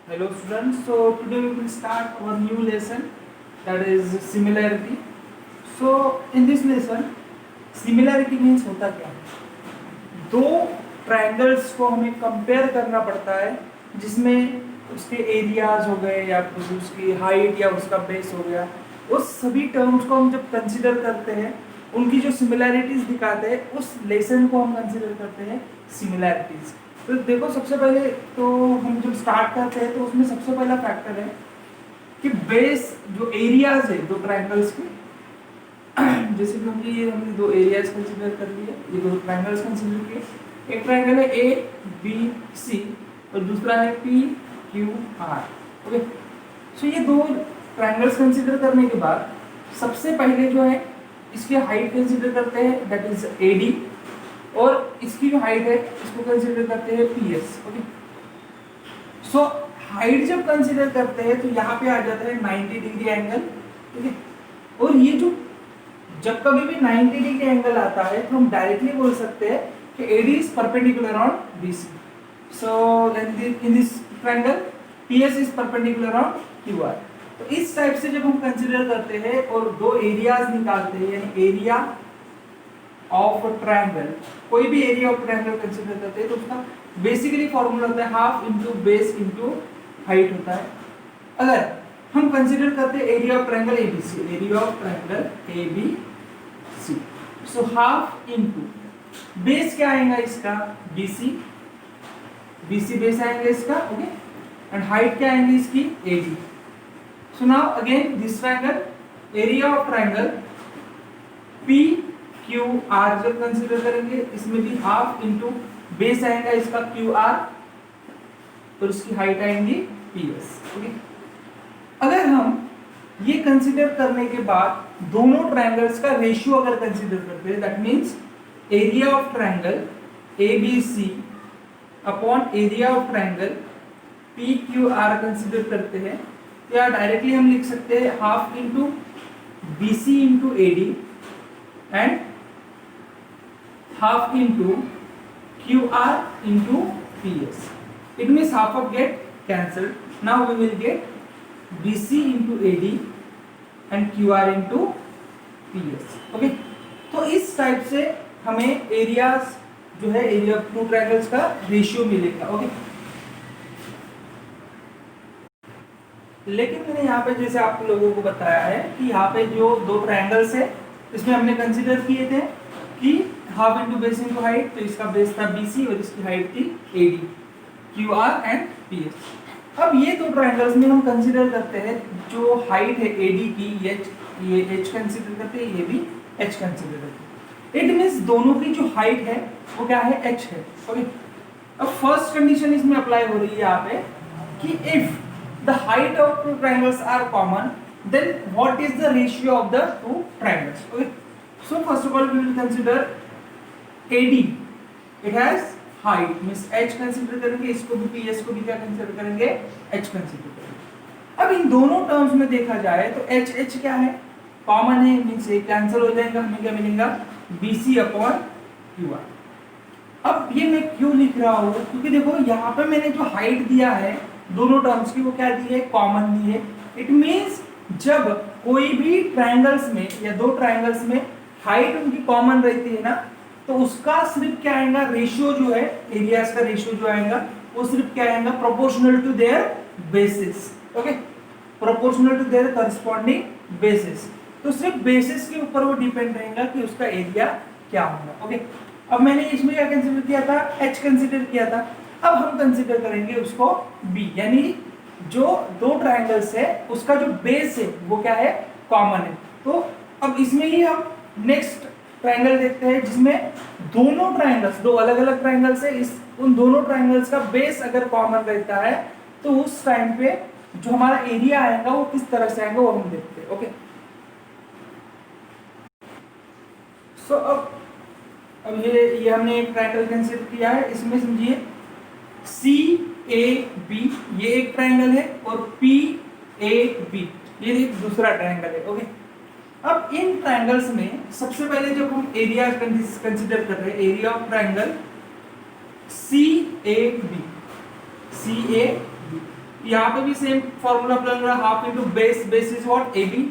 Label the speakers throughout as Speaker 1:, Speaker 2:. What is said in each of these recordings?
Speaker 1: Hello students, so today we will start our new lesson, that is similarity. So in this lesson similarity means होता क्या है, दो triangles को हमें compare करना पड़ता है जिसमें उसके एरियाज हो गए या फिर उसकी हाइट या उसका बेस हो गया, उस सभी टर्म्स को हम जब कंसिडर करते हैं उनकी जो सिमिलैरिटीज दिखाते हैं उस लेसन को हम कंसिडर करते हैं सिमिलैरिटीज। तो देखो सबसे पहले तो हम जब स्टार्ट करते हैं तो उसमें सबसे पहला फैक्टर है कि बेस जो एरियाज है दो ट्रायंगल्स के, जैसे क्योंकि ये हमने दो एरियाज कंसीडर कर लिए, ये दो ट्रायंगल्स कंसीडर किए। एक ट्रायंगल है ए बी सी और दूसरा है पी क्यू आर। ओके, सो ये दो ट्रायंगल्स कंसीडर करने के बाद सबसे पहले जो है इसकी हाइट कंसीडर करते हैं, दैट इज एडी, और इसकी जो हाइट है इसको कंसीडर करते हैं पीएस। ओके, सो हाइट जब कंसीडर करते हैं तो यहाँ पे आ जाता है 90 डिग्री एंगल। ठीक है, और ये जो जब कभी भी 90 डिग्री एंगल आता है तो हम डायरेक्टली बोल सकते हैं कि AD is perpendicular on BC। So in this triangle PS is perpendicular on QR। तो इस टाइप से जब हम कंसीडर करते हैं और दो एरियाज निकालते हैं, यानी एरिया ऑफ ट्रायंगल, कोई भी एरिया ऑफ ट्रायंगल कंसीडर करते हैं तो उसका बेसिकली फॉर्मूला होता है half into base into height होता है। अगर हम कंसीडर करते हैं area of triangle ABC, area of triangle ABC, so half into base क्या आएगा इसका BC बेस आएगा इसका। ओके, एंड हाइट क्या आएंगे इसकी AD। So now again this triangle area of triangle PQR जब कंसीडर करेंगे इसमें भी हाफ इंटू बेस आएगा इसका QR और इसकी हाइट आएंगी PS। ओके, अगर हम ये कंसीडर करने के बाद दोनों ट्रायंगल्स का रेशियो अगर कंसीडर करते हैं, that means area of triangle ABC upon area of triangle PQR consider करते हैं, तो या डायरेक्टली हम लिख सकते हैं half into BC into AD and half into QR into PS. It means half of get cancelled. Now we will get BC into AD and QR into PS. Okay, तो इस टाइप से हमें areas जो है area of two triangles का ratio मिलेगा। Okay, लेकिन मैंने यहाँ पे जैसे आप लोगों को बताया है कि यहाँ पे जो दो ट्रायंगल्स है इसमें हमने कंसीडर किए थे कि half into base into height, तो इसका बेस था BC और इसकी हाइट थी AD, QR एंड PS। अब ये दो ट्रायंगल्स में हम कंसीडर करते हैं जो हाइट है AD की ये H कंसीडर करते हैं, ये भी H कंसीडर करते हैं। इट मींस दोनों की जो हाइट है वो क्या है H है। ओके, अब फर्स्ट कंडीशन इसमें अप्लाई हो रही है यहाँ पे कि if the height of two triangles are common then what is the ratio of the two triangles? Okay, so first of all we will consider AD, it has height means H consider करेंगे, इसको भी PS को भी क्या consider करेंगे H consider करेंगे। अब इन दोनों टर्म्स में देखा जाए तो H क्या है कॉमन है, मींस ये कैंसिल हो जाएगा, हमें क्या मिलेगा BC अपॉन QR। अब ये मैं क्यों लिख रहा हूँ, क्योंकि देखो यहाँ पे मैंने जो हाइट दिया है दोनों टर्म्स की वो क्या दी है कॉमन दी है। इट मींस जब कोई भी ट्रायंगल्स में या दो ट्रायंगल्स में हाइट उनकी कॉमन रहती है ना, तो उसका सिर्फ क्या आएगा रेशियो जो है एरियाज का रेशियो जो आएगा वो सिर्फ क्या आएगा proportional to their bases. Okay, proportional to their corresponding bases, तो सिर्फ बेसिस के ऊपर वो डिपेंड रहेगा कि उसका एरिया क्या होगा। ओके, अब मैंने इसमें क्या कंसीडर किया था H कंसीडर किया था, अब हम कंसीडर करेंगे उसको B, यानी जो दो ट्रायंगल्स है उसका जो बेस है वो क्या है कॉमन है। तो अब इसमें ही हम नेक्स्ट ट्रायंगल देखते हैं जिसमें दोनों ट्रायंगल्स, दो अलग अलग ट्रायंगल्स है, इस उन दोनों ट्रायंगल्स का बेस अगर कॉमन रहता है तो उस टाइम पे जो हमारा एरिया आएगा वो किस तरह से आएगा वो हम देखते हैं। ओके, सो अब ये हमने एक ट्रायंगल कंसीडर किया है, इसमें समझिए CAB ये एक ट्रायंगल है और PAB ये एक दूसरा ट्रायंगल है। ओके, अब इन ट्रायंगल्स में सबसे पहले जब हम एरिया कंसीडर कर रहे हैं, एरिया ऑफ ट्रायंगल CAB यहाँ पे भी सेम फॉर्मूला अप्लाई करेंगे, half into base, base is what A B,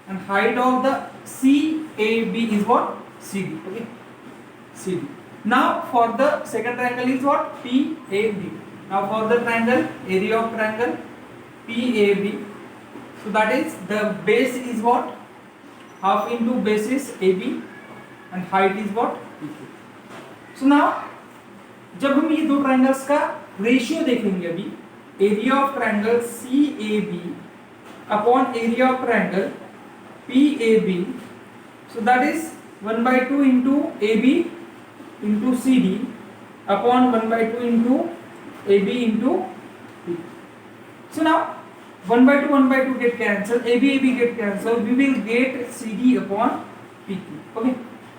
Speaker 1: and height of the C A B is what C D. Okay, C D. Now for the second triangle is what PAB. Now for the triangle, area of triangle PAB, so that is the base is what half into base is AB and height is what PQ. So now जब हम ये दो triangles का ratio देखेंगे अभी, area of triangle CAB upon area of triangle PAB, so that is 1/2 into AB into CD upon 1/2 into AB into P. So now 1/2 get cancelled, AB get cancelled, we will get CD upon PQ. Okay,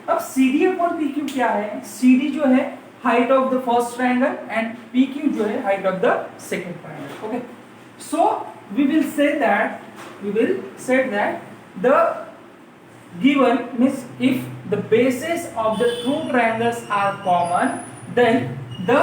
Speaker 1: अब CD upon PQ क्या है? CD जो है height of the first triangle and PQ जो है height of the second triangle. Okay, so we will say that the given means if the bases of the two triangles are common, then the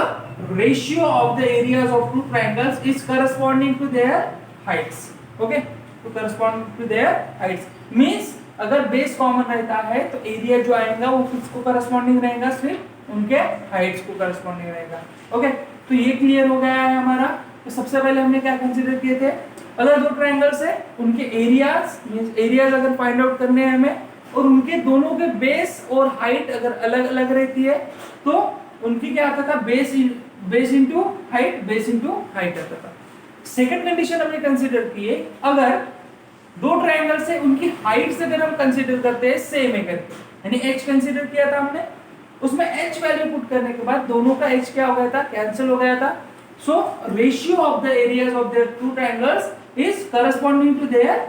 Speaker 1: ratio of the areas of two triangles is corresponding to their heights. Okay, to correspond to their heights means अगर base common रहता है तो area जो आएगा वो किसको corresponding रहेगा? सिर्फ उनके हाइट्स को करस्पॉन्डिंग रहेगा. ओके, तो ये क्लियर हो गया है हमारा. तो सबसे पहले हमने क्या कंसीडर किए थे? अगर दो ट्रायंगल्स है उनके एरियाज मींस एरियाज अगर फाइंड आउट करने हैं हमें, और उनके दोनों के बेस और हाइट अगर अलग अलग रहती है तो उनकी क्या आता था? बेस इनटू हाइट आता था. सेकंड कंडीशन हमने कंसीडर किए, अगर दो ट्रायंगल से उनकी हाइट्स अगर हम कंसीडर करते हैं सेम है करके, यानी h कंसीडर किया था हमने, उसमें h वैल्यू पुट करने के बाद दोनों का h क्या हो गया था? कैंसिल हो गया था. So ratio of the areas of their two triangles is corresponding to their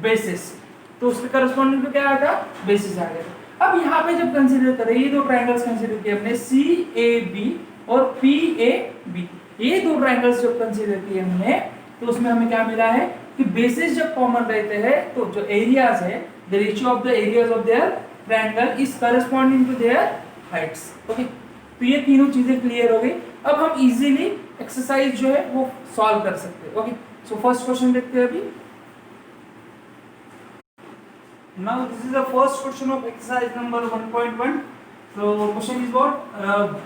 Speaker 1: bases. तो उसके करस्पॉन्डिंग टू क्या आएगा? बेसिस आ गया. अब यहाँ पे जब कंसीडर करें, ये दो ट्रायंगल्स कंसीडर किए हमने CAB और PAB, ये दो ट्रायंगल्स जब कंसीडर किए हमने तो उसमें हमें क्या मिला है कि बेसिस जब कॉमन रहते हैं तो जो एरियाज है, the ratio of the areas of their triangle is corresponding to their heights. Okay, तो ये तीनों चीजें क्लियर हो गई. अब हम इजीली एक्सरसाइज जो है वो सॉल्व कर सकते हैं. ओके, सो फर्स्ट क्वेश्चन देखते हैं अभी. Now this is the first question of exercise number 1.1. So question is what?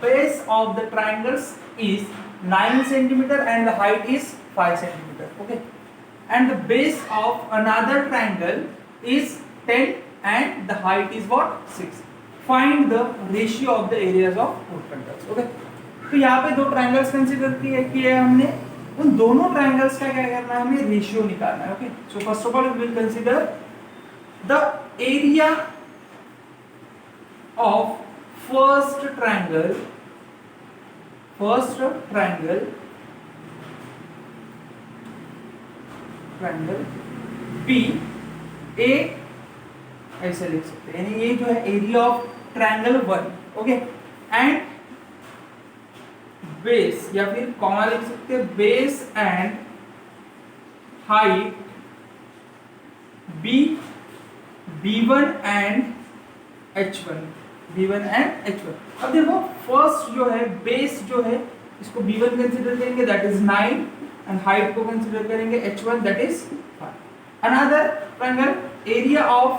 Speaker 1: Base of the triangles is 9 centimeter and the height is 5 centimeter. Okay, and the base of another triangle is 10 and the height is what? 6. Find the ratio of the areas of both triangles. Okay, तो यहाँ पे दो triangles consider किए हमने, उन दोनों triangles का क्या करना है? हमें रेशियो निकालना है. Okay, so first of all we will consider the area of first triangle P A ऐसे लिख सकते हैं, यानी ये जो है area of triangle 1. Okay, and base या फिर कॉमा लिख सकते हैं, base and height B1 and H1. अब देखो फर्स्ट जो है बेस जो है इसको B1 कंसीडर करेंगे, दैट इज 9, एंड हाइट को कंसीडर करेंगे H1, that is 5. Another triangle, area of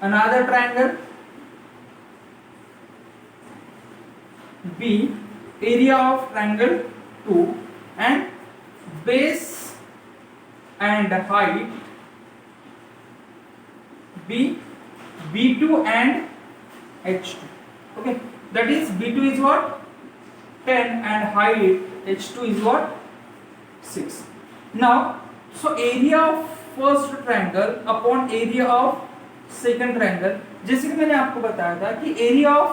Speaker 1: another triangle B, area of triangle 2, and base and height B2 and H2. Okay, that is B2 is what? 10 and height H2 is what? 6. Now, so area of first triangle upon area of second triangle, जैसे कि मैंने आपको बताया था कि area of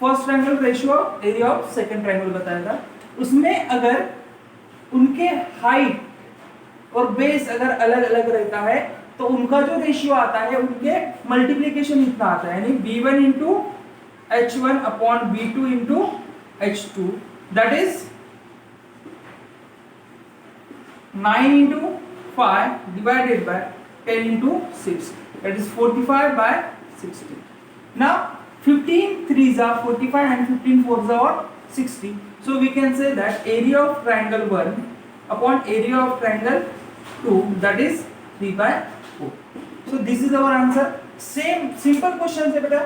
Speaker 1: first triangle ratio area of second triangle बताया था, उसमें अगर उनके हाइट और बेस अगर अलग अलग रहता है तो उनका जो रेशियो आता है उनके मल्टीप्लिकेशन इतना आता है, यानी B1 into H1 upon B2 into H2, that is 9 into 5 divided by 10 into 6, that is 45 by 60. Now 15 3s are 45 and 15 4s are 60. So we can say that area of triangle 1 upon area of triangle 2, that is 3/4. So this is our answer. Same simple question है बेटा.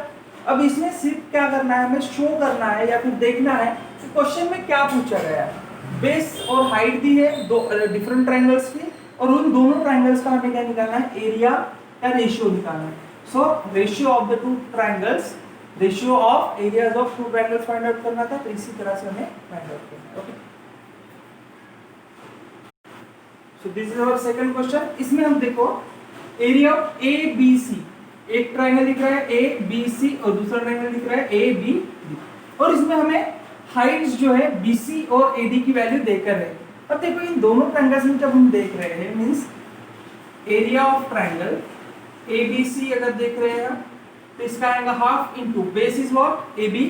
Speaker 1: अब इसमें सिर्फ क्या करना है, हमें show करना है या फिर देखना है कि क्वेश्चन में क्या पूछा गया है. बेस और हाइट दी है दो डिफरेंट ट्रायंगल्स की, और उन दोनों ट्रायंगल्स का हमें क्या निकालना है, एरिया या रेशियो निकालना है. सो ratio of the two triangles, ratio of areas of two triangles find out करना था. तो इसी तरह से हमें फाइंड आउट करना है. Okay, so this is our second question. इसमें हम देखो area of A B C, एक ट्रायंगल दिख रहा है ए बी सी और दूसरा ट्रायंगल दिख रहा है ए बी डी, और इसमें हमें हाइट्स जो है बी सी और ए डी की वैल्यू देकर है. अब देखो इन दोनों ट्रायंगल्स में जब हम देख रहे हैं, means area of triangle A B C अगर देख रहे हैं तो इसका आएगा half into base is what A B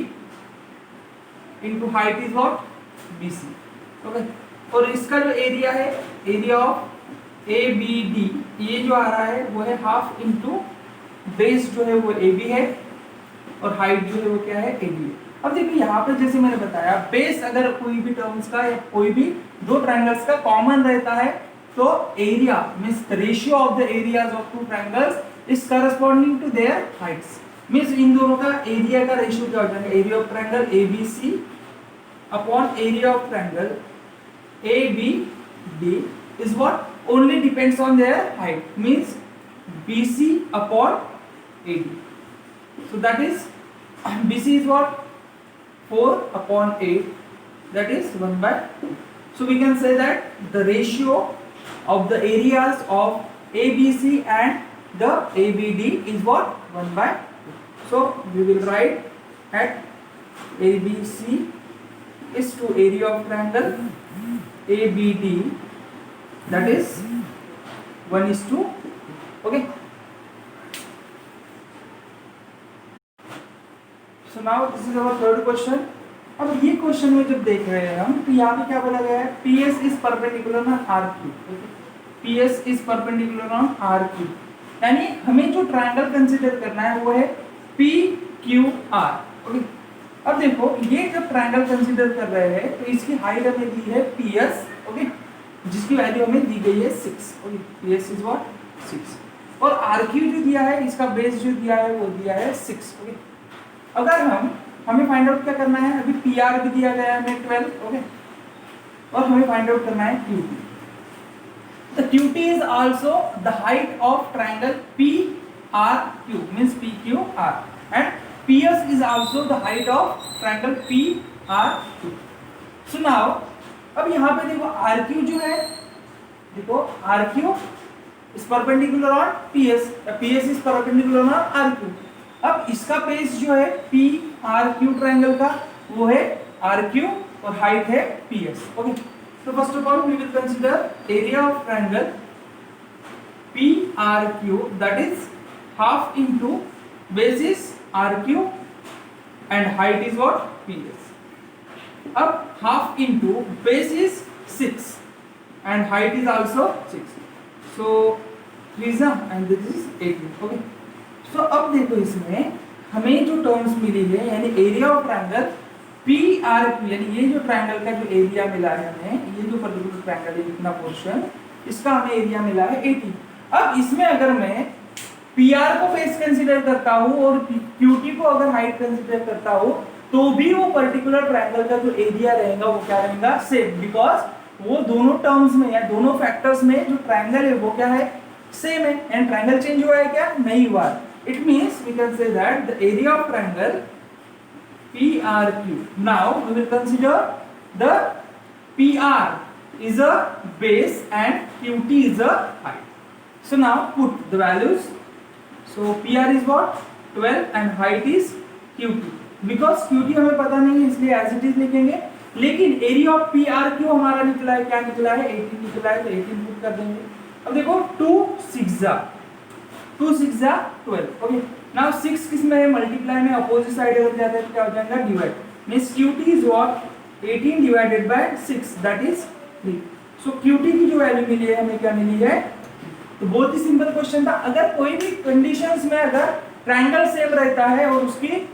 Speaker 1: into height is what B C. Okay, और इसका जो एरिया है, area of A B D, ये जो आ रहा है वो है हाफ इंटू बेस जो है वो ए बी है और हाइट जो है वो क्या है ए बी है. अब देखिए यहाँ पे जैसे मैंने बताया, बेस अगर कोई भी टर्म्स का या कोई भी दो ट्रायंगल्स का कॉमन रहता है तो area means the ratio of the areas of two triangles is corresponding to their heights. Means इन दोनों का एरिया का रेशियो क्या हो जाएगा, area of triangle A B C upon area of triangle A B D is what only depends on their height, means BC upon AD. So that is BC is what 4 upon 8, that is 1/2. So we can say that the ratio of the areas of ABC and the ABD is what 1/2. So we will write at ABC is to area of triangle ABD, that is 1:2. Okay, so now this is our third question. अब ये question में जब देख रहे हैं हम तो यहाँ पे क्या बोला गया है, PS is perpendicular on RQ. PS is perpendicular on RQ, यानी हमें जो ट्रायंगल कंसीडर करना है वो है PQR. ओके, अब देखो ये जब ट्रायंगल कंसीडर कर रहे हैं तो इसकी हाइट हमें दी है PS, ओके, जिसकी वैल्यू हमें दी गई है 6. ओके, PS is what 6, और RQ जो दिया है, इसका बेस जो दिया है वो दिया है 6. ओके, अगर हमें फाइंड आउट क्या करना है, अभी PR भी दिया गया है हमें 12. ओके, और हमें फाइंड आउट करना है QT. The QT is also the height of triangle PRQ, means PQR, and PS is also the height of triangle PRQ. So now अब यहाँ पे देखो RQ जो है, देखो RQ is perpendicular on PS, PS is perpendicular on RQ. अब इसका base जो है PRQ ट्रायंगल का वो है RQ और हाइट है PS. Okay, so first of all we will consider area of triangle PRQ, that is half into base is RQ and height is what PS. अब half into base is 6 and height is also 6. So prism and this is 18. Okay, सो अब देखो इसमें हमें जो terms मिली है, यानी area of triangle PRQ, यानी ये जो ट्रायंगल का जो एरिया मिला है हमें, ये जो पर्टिकुलर ट्रायंगल है इतना पोर्शन, इसका हमें एरिया मिला है 18. अब इसमें अगर मैं PR को बेस कंसीडर करता हूँ और QT को अगर हाइट कंसीडर करता हूँ तो भी वो पर्टिकुलर ट्रायंगल का जो एरिया रहेगा वो क्या रहेगा, सेम, बिकॉज वो दोनों टर्म्स में या दोनों फैक्टर्स में जो ट्रायंगल है वो क्या है, सेम है. एंड ट्रायंगल चेंज हुआ है क्या, नहीं हुआ. It means we can say that the area of triangle PRQ. Now we will consider the PR is a base and QT is a height. So now put the values. So PR is what 12 and height is QT. Because QT हमें पता नहीं है इसलिए as it is लिखेंगे, लेकिन area of PRQ हमारा निकला है, क्या निकला है, 18 निकला है, तो 18 पुट कर देंगे. अब देखो 2 6 12. ओके, नाउ 6 किस में है, मल्टीप्लाई में, अपोजिट साइड अगर जाता है तो क्या हो जाएगा, divide. Means QT is what 18 divided by 6, that is 3. So QT की जो वैल्यू मिली है हमें क्या मिली है. तो बहुत ही सिंपल क्वेश्चन था. अगर कोई भी कंडीशंस में अगर ट्रायंगल सेम रहता है और उसकी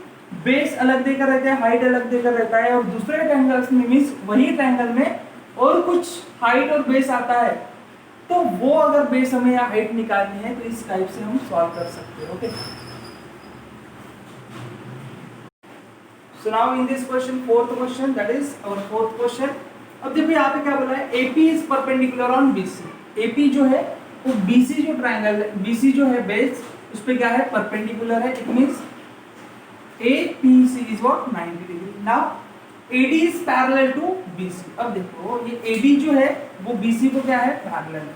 Speaker 1: बेस अलग देकर रहता है, हाइट अलग देकर रहता है, और दूसरे ट्रायंगल्स में मीन्स वही ट्रायंगल में और कुछ हाइट और बेस आता है, तो वो अगर बेस हमें या हाइट निकालनी है तो इस टाइप से हम सॉल्व कर सकते हैं। Okay, so now in this question, fourth question, that is our fourth question. अब देखो यहाँ पे क्या बोला है, AP is perpendicular on BC। AP जो है वो BC जो ट्रायंगल है, BC जो है बेस, उस पे क्या है, परपेंडिकुलर है। It means APC is what 90 degree. Now AD is parallel to BC। अब देखो ये AD जो है वो BC को क्या है, पैरेलल है।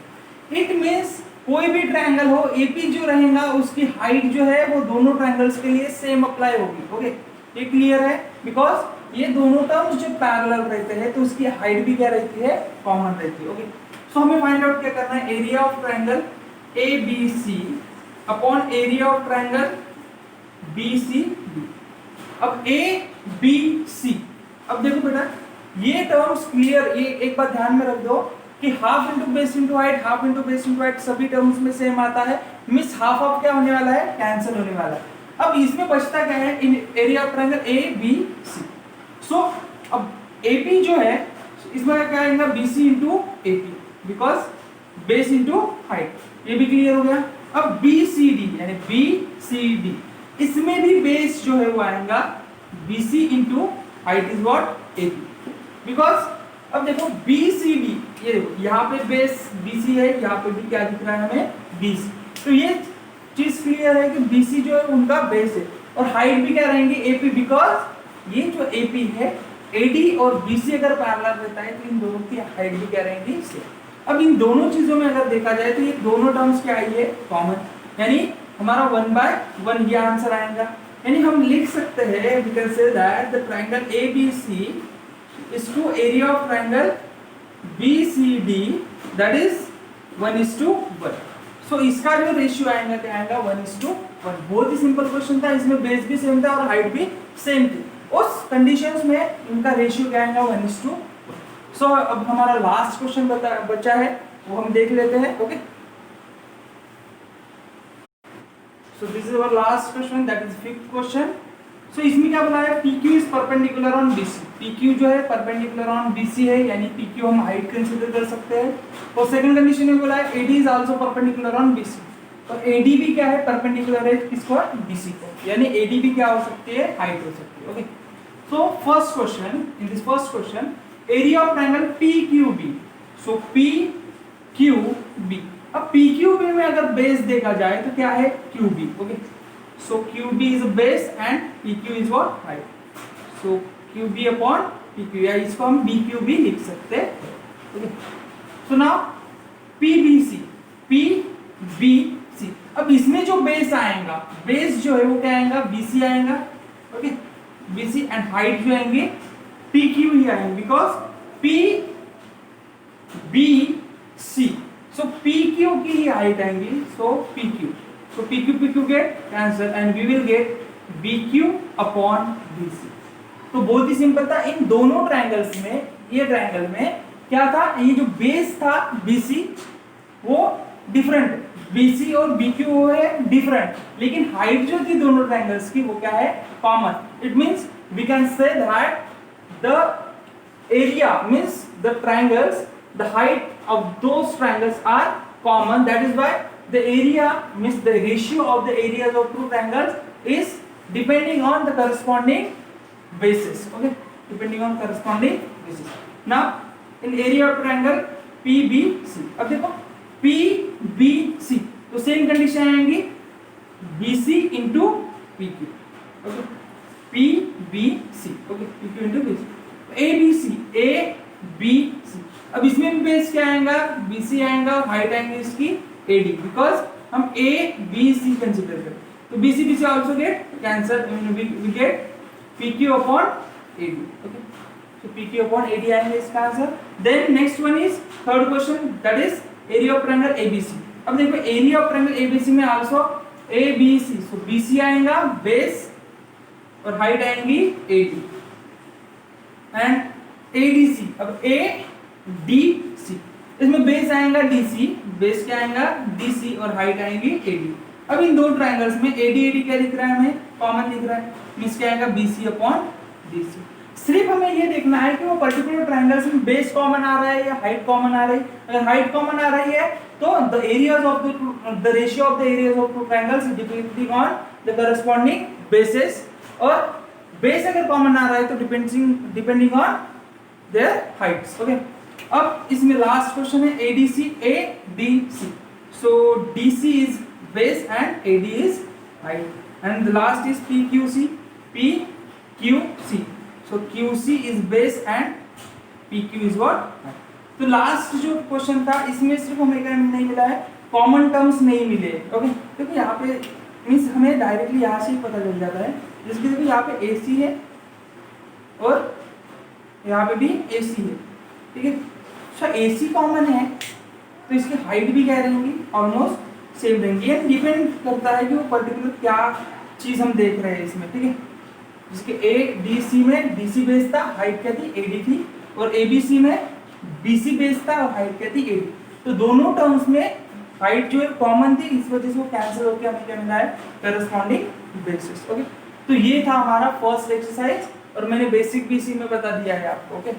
Speaker 1: इट मींस कोई भी ट्रायंगल हो, AP जो रहेगा उसकी हाइट जो है वो दोनों ट्रायंगल्स के लिए सेम अप्लाई होगी। ओके, ये क्लियर है, बिकॉज ये दोनों टर्म्स जो पैरेलल रहते हैं तो उसकी हाइट भी क्या रहती है, कॉमन रहती है। ओके, सो हमें फाइंड आउट क्या करना है, area of triangle ABC upon area of triangle BCD। अब ABC, अब देखो बेटा ये टर्म्स क्लियर, ये एक बार ध्यान में रख दो कि half into base into height, half into base into height सभी टर्म्स में सेम आता है, मींस हाफ ऑफ क्या होने वाला है, कैंसिल होने वाला है। अब इसमें बचता क्या है, इन एरिया ऑफ ट्रायंगल ABC। सो अब AP जो है इसमें क्या आएगा, BC into AP, because base into height, ये भी क्लियर हो गया। अब BCD यानी BCD, इसमें भी बेस जो है वो आएगा BC into height is what AP, because अब देखो BCD, ये देखो यहाँ पे बेस BC है, यहाँ पे भी क्या दिख रहा है हमें, BC। तो ये चीज क्लियर है कि BC जो है उनका बेस है, और हाइट भी क्या रहेंगे, AP, बिकॉज ये जो AP है AD और BC अगर पैरेलल रहता है तो इन दोनों की हाइट भी क्या रहेंगी, सेम। अब इन दोनों चीजों में अगर देखा जाए तो ये दोनों टर्म्स क्या आई है, कॉमन, यानी हमारा 1/1 ये आंसर आएगा। यानी हम लिख सकते हैं, we can say that the triangle ABC is to area of triangle BCD, that is 1:1। सो इसका जो रेशियो आएगा क्या आएगा, 1:1। बहुत ही सिंपल क्वेश्चन था, इसमें बेस भी सेम था और हाइट भी सेम थी, उस कंडीशंस में इनका रेशियो क्या आएगा, 1:1। सो अब हमारा लास्ट क्वेश्चन बचा है, वो हम देख लेते हैं। Okay, so this is our last question, that is fifth question. So इसमें क्या बोला है, PQ is perpendicular on BC। PQ जो है परपेंडिकुलर ऑन BC है, यानी PQ हम हाइट कंसीडर कर सकते हैं। और सेकंड कंडीशन में बोला है AD is also perpendicular on BC, और AD भी क्या है, परपेंडिकुलर है किसको, BC को, यानी AD भी क्या हो सकती है, हाइट हो सकती है। Okay, so first question, in this first question area of triangle PQB। So PQB, अब PQB में अगर बेस देखा जाए तो क्या है, QB। Okay, so QB is base and PQ is what, height. So QB upon PQ, या इसको हम BQB लिख सकते हैं। Okay, so now PBC। अब इसमें जो बेस आएगा, बेस जो है वो क्या आएगा, BC आएगा। ओके, BC एंड हाइट जो आएंगे PQ ही आएंगे, बिकॉज PBC, सो PQ की ही हाइट आएंगी, सो PQ, so PQ get cancel and we will get BQ upon BC। तो बहुत ही सिंपल था, इन दोनों ट्रायंगल्स में, ये ट्रायंगल में क्या था, ये जो बेस था BC वो डिफरेंट, BC और BQ वो है डिफरेंट, लेकिन हाइट जो थी दोनों ट्रायंगल्स की वो क्या है, common. It means we can say that the area means the triangles, the height of those triangles are common, that is why the area means the ratio of the areas of two triangles is depending on the corresponding bases। Okay, depending on corresponding bases। now in area of triangle PBC, अब देखो PBC तो same condition आएंगी BC into PQ। okay, PBC, okay, PQ into BC। ABC, अब इसमें भी base क्या आएगा, BC आएगा, और हाइट आएंगे इसकी AD, बिकॉज हम ABC कंसीडर करें, तो BC also get cancel, we get PQ upon AD। Okay, so PQ upon AD आएंगे इसका answer. Then next one is third question, that is area of triangle ABC। अब देखो area of triangle ABC में also ABC, so BC आएगा base और height आएंगी AD and ADC। अब ADC, इसमें बेस आएगा DC, बेस क्या आएगा DC और हाइट आएंगी AD। अब इन दो ट्रायंगल्स में AD AD क्या दिख रहा है, हमें कॉमन दिख रहा है, मींस क्या आएगा BC अपॉन BC। सिर्फ हमें ये देखना है कि वो पर्टिकुलर ट्रायंगल्स में बेस कॉमन आ रहा है या हाइट कॉमन आ रही है। अगर हाइट कॉमन आ रही है तो the areas of the ratio of the areas of two triangles depending on the corresponding bases, और बेस अगर कॉमन आ रहा है तो depending on their heights. Okay, अब इसमें लास्ट क्वेश्चन है ADC। So DC is base and AD is height, and the last is PQC. So QC is base and PQ is what? तो last जो question था इसमें सिर्फ हमें क्या नहीं मिला है, कॉमन टर्म्स नहीं मिले। ओके, क्योंकि यहाँ पे मीन्स हमें डायरेक्टली यहाँ से ही पता चल जाता है, जिसके देखो यहाँ पे AC है और यहाँ पे भी AC है, ठीक है। अच्छा AC कॉमन है तो इसकी हाइट भी क्या रहेंगी, ऑलमोस्ट सेम रहेंगी। ये डिपेंड करता है कि वो पर्टिकुलर क्या चीज हम देख रहे हैं इसमें, ठीक है। जिसके ADC में DC बेस था, हाइट क्या थी AD थी, और ABC में BC बेस था और हाइट क्या थी AD। तो दोनों टर्म्स में हाइट जो है कॉमन थी, इस वजह से वो कैंसिल होकर हमें क्या मिला है, करस्पॉन्डिंग बेसिस। ओके, तो ये था हमारा फर्स्ट एक्सरसाइज और मैंने बेसिक BC में बता दिया है आपको। ओके।